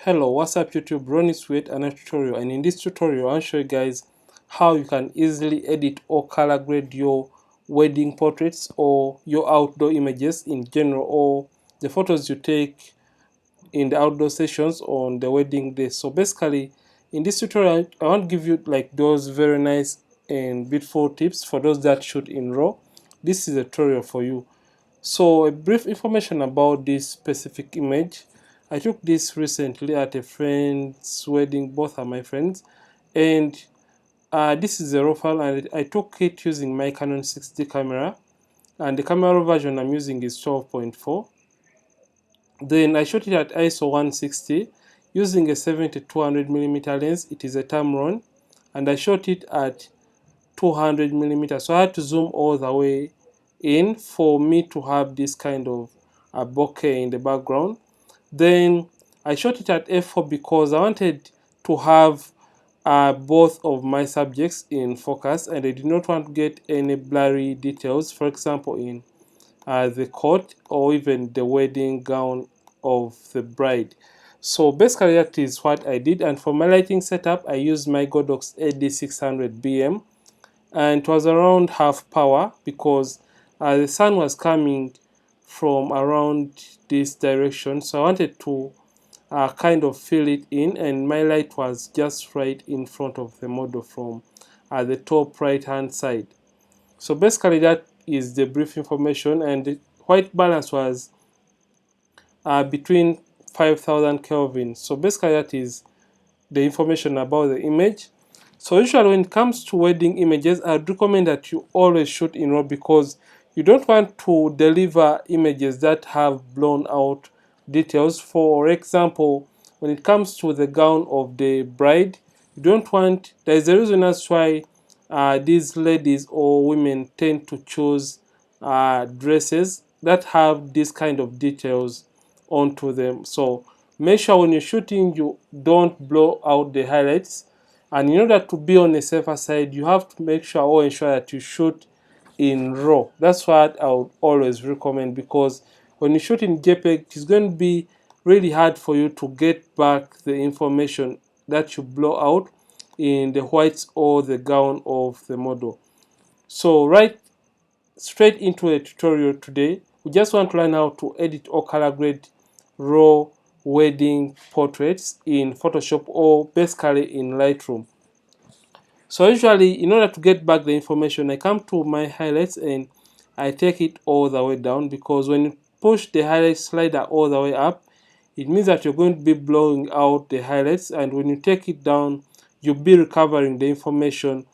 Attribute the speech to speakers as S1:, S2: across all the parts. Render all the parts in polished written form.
S1: Hello, what's up YouTube? Ron is with another tutorial, and in this tutorial I'll show you guys how you can easily edit or color grade your wedding portraits or your outdoor images in general, or the photos you take in the outdoor sessions on the wedding day. So basically in this tutorial I want to give you like those very nice and beautiful tips for those that shoot in RAW. This is a tutorial for you. So a brief information about this specific image. I took this recently at a friend's wedding. Both are my friends, and this is a raw file, and I took it using my Canon 60 camera, and the camera version I'm using is 12.4. Then I shot it at ISO 160 using a 70-200mm lens. It is a Tamron, and I shot it at 200mm, so I had to zoom all the way in for me to have this kind of a bokeh in the background. Then I shot it at f4 because I wanted to have both of my subjects in focus, and I did not want to get any blurry details, for example in the coat or even the wedding gown of the bride. So basically that is what I did, and for my lighting setup I used my Godox AD600BM, and it was around half power because the sun was coming from around this direction, so I wanted to kind of fill it in, and my light was just right in front of the model from the top right hand side. So basically that is the brief information, and the white balance was between 5000 Kelvin. So basically that is the information about the image. So usually when it comes to wedding images, I'd recommend that you always shoot in RAW because you don't want to deliver images that have blown out details. For example, when it comes to the gown of the bride, you don't want, there's a reason that's why these ladies or women tend to choose dresses that have this kind of details onto them. So make sure when you're shooting you don't blow out the highlights, and in order to be on the safer side you have to make sure or ensure that you shoot in RAW. That's what I would always recommend, because when you shoot in JPEG it's going to be really hard for you to get back the information that you blow out in the whites or the gown of the model. So right straight into the tutorial today, we just want to learn how to edit or color grade raw wedding portraits in Photoshop or basically in Lightroom. So usually in order to get back the information, I come to my highlights and I take it all the way down, because when you push the highlight slider all the way up, it means that you're going to be blowing out the highlights, and when you take it down you'll be recovering the information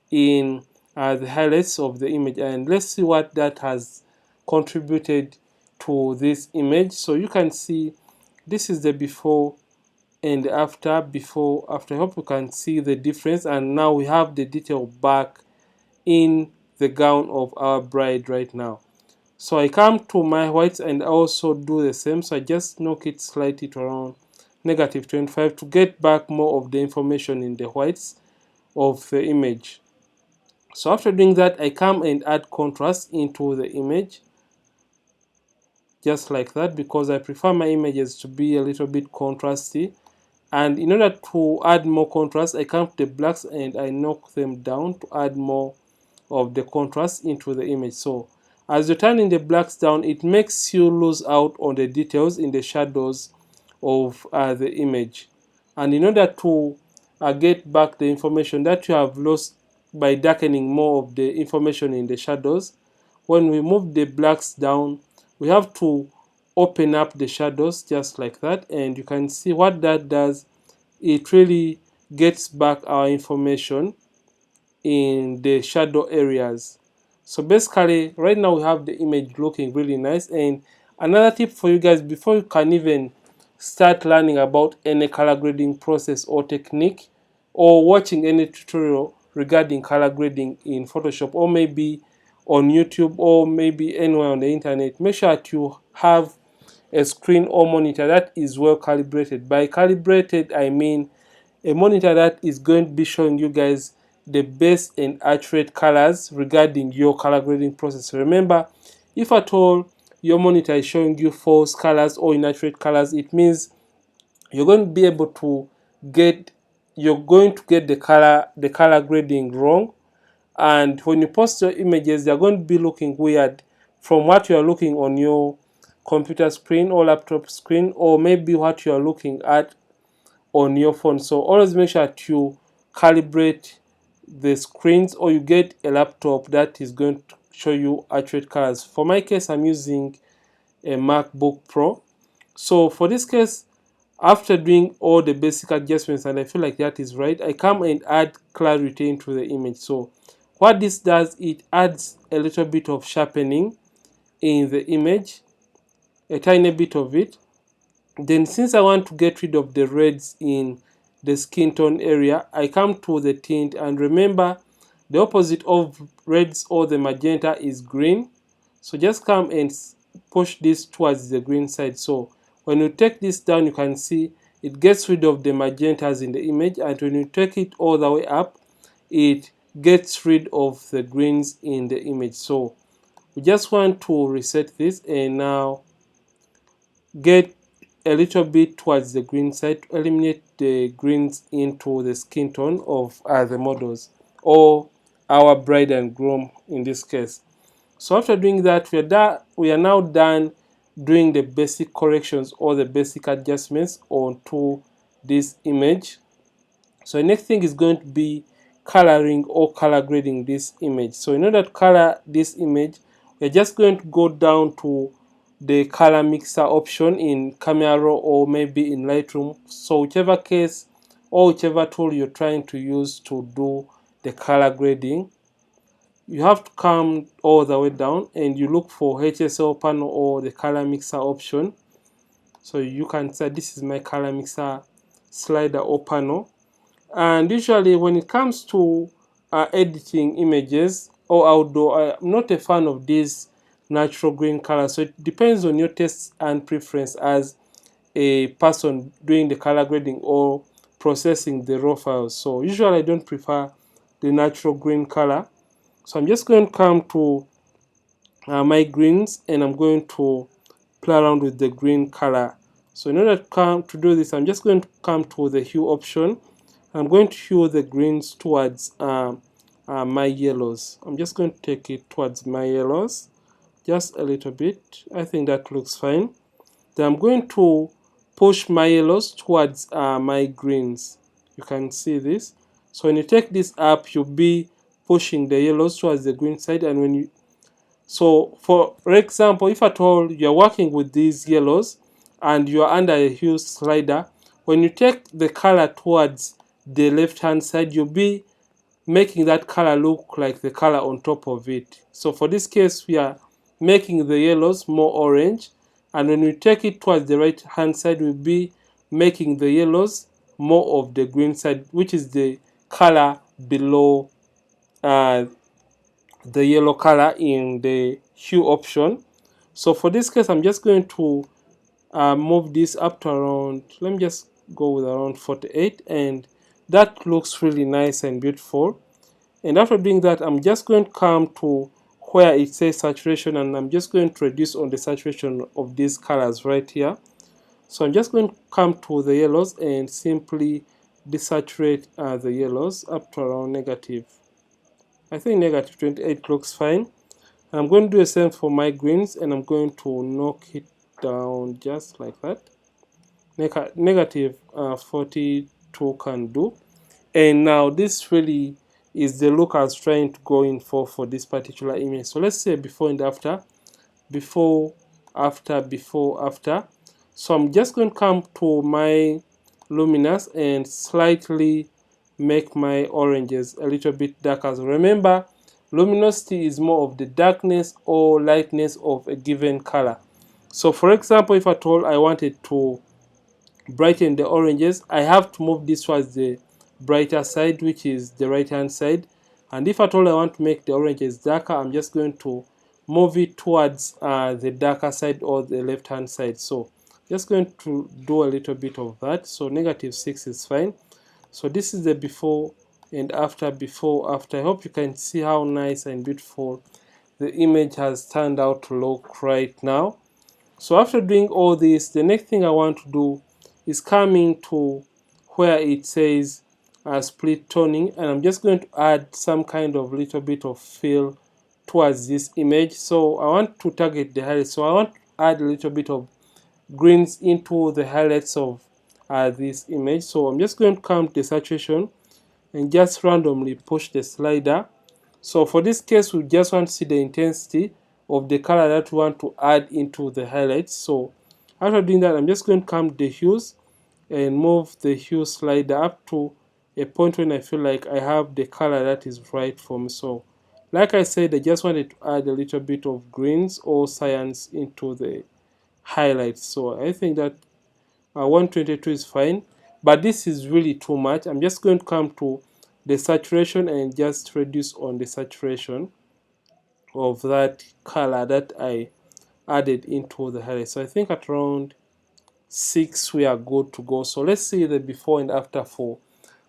S1: in the highlights of the image. And let's see what that has contributed to this image. So you can see this is the before and after. Before, after. I hope you can see the difference, and now we have the detail back in the gown of our bride right now. So I come to my whites and also do the same. So I just knock it slightly to around -25 to get back more of the information in the whites of the image. So after doing that, I come and add contrast into the image, just like that, because I prefer my images to be a little bit contrasty. And in order to add more contrast, I come to the blacks and I knock them down to add more of the contrast into the image. So as you're turning the blacks down, it makes you lose out on the details in the shadows of the image. And in order to get back the information that you have lost by darkening more of the information in the shadows, when we move the blacks down, we have to open up the shadows just like that, and you can see what that does. It really gets back our information in the shadow areas. So basically right now we have the image looking really nice. And another tip for you guys, before you can even start learning about any color grading process or technique, or watching any tutorial regarding color grading in Photoshop, or maybe on YouTube, or maybe anywhere on the internet, make sure that you have a screen or monitor that is well calibrated. By calibrated I mean a monitor that is going to be showing you guys the best and accurate colors regarding your color grading process. Remember, if at all your monitor is showing you false colors or inaccurate colors, it means you're going to be able to get the color grading wrong, and when you post your images, they're going to be looking weird from what you are looking on your computer screen or laptop screen, or maybe what you are looking at on your phone. So always make sure that you calibrate the screens, or you get a laptop that is going to show you accurate colors. For my case, I'm using a MacBook Pro. So for this case, after doing all the basic adjustments and I feel like that is right, I come and add clarity into the image. So what this does, it adds a little bit of sharpening in the image, a tiny bit of it. Then since I want to get rid of the reds in the skin tone area, I come to the tint, and remember the opposite of reds or the magenta is green. So just come and push this towards the green side. So when you take this down, you can see it gets rid of the magentas in the image, and when you take it all the way up, it gets rid of the greens in the image. So we just want to reset this and now get a little bit towards the green side to eliminate the greens into the skin tone of the models, or our bride and groom in this case. So after doing that, we are now done doing the basic corrections or the basic adjustments onto this image. So the next thing is going to be coloring or color grading this image. So in order to color this image, we're just going to go down to the color mixer option in Camera Raw or maybe in Lightroom. So whichever case or whichever tool you're trying to use to do the color grading, you have to come all the way down and you look for HSL panel or the color mixer option. So you can say this is my color mixer slider or panel. And usually when it comes to editing images or outdoor, I'm not a fan of this natural green color. So it depends on your taste and preference as a person doing the color grading or processing the raw files. So usually I don't prefer the natural green color. So I'm just going to come to my greens, and I'm going to play around with the green color. So in order to do this, I'm just going to come to the hue option. I'm going to hue the greens towards my yellows. I'm just going to take it towards my yellows, just a little bit. I think that looks fine. Then I'm going to push my yellows towards my greens. You can see this. So when you take this up, you'll be pushing the yellows towards the green side. And when you, so for example, if at all you're working with these yellows and you're under a hue slider, when you take the color towards the left hand side, you'll be making that color look like the color on top of it. So for this case, we are making the yellows more orange, and when we take it towards the right hand side, we'll be making the yellows more of the green side, which is the color below uh, the yellow color in the hue option. So for this case, I'm just going to move this up to around, let me just go with around 48, and that looks really nice and beautiful. And after doing that, I'm just going to come to where it says saturation, and I'm just going to reduce on the saturation of these colors right here. So I'm just going to come to the yellows and simply desaturate the yellows up to around negative, I think negative 28 looks fine. I'm going to do the same for my greens, and I'm going to knock it down just like that. Negative 42 can do. And now this really is the look I was trying to go in for this particular image. So let's say before and after, before, after, before, after. So I'm just going to come to my luminous and slightly make my oranges a little bit darker. So remember, luminosity is more of the darkness or lightness of a given color. So for example, if at all I wanted to brighten the oranges, I have to move this towards the brighter side, which is the right hand side. And if at all I want to make the oranges darker, I'm just going to move it towards the darker side or the left hand side. So just going to do a little bit of that. So -6 is fine. So this is the before and after, before, after. I hope you can see how nice and beautiful the image has turned out to look right now. So after doing all this, the next thing I want to do is coming to where it says split toning, and I'm just going to add some kind of little bit of fill towards this image. So I want to target the highlights, so I want to add a little bit of greens into the highlights of this image. So I'm just going to come to Desaturation and just randomly push the slider. So for this case, we just want to see the intensity of the color that we want to add into the highlights. So after doing that, I'm just going to come to the hues and move the hue slider up to a point when I feel like I have the color that is right for me. So like I said, I just wanted to add a little bit of greens or cyans into the highlights. So I think that 122 is fine, but this is really too much. I'm just going to come to the saturation and just reduce on the saturation of that color that I added into the highlight. So I think at around 6 we are good to go. So let's see the before and after for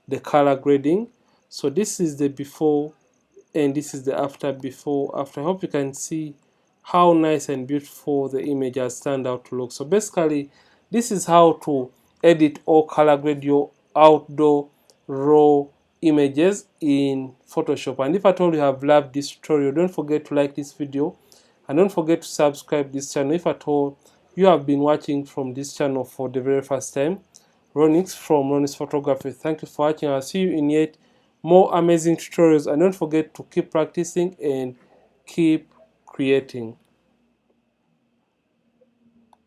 S1: the color grading. So this is the before and this is the after. Before after, I hope you can see how nice and beautiful the image has turned out to look. So basically this is how to edit or color grade your outdoor raw images in Photoshop. And if at all you have loved this tutorial, don't forget to like this video and don't forget to subscribe this channel if at all you have been watching from this channel for the very first time. Ronix from Ronix Photography. Thank you for watching. I'll see you in yet more amazing tutorials, and don't forget to keep practicing and keep creating.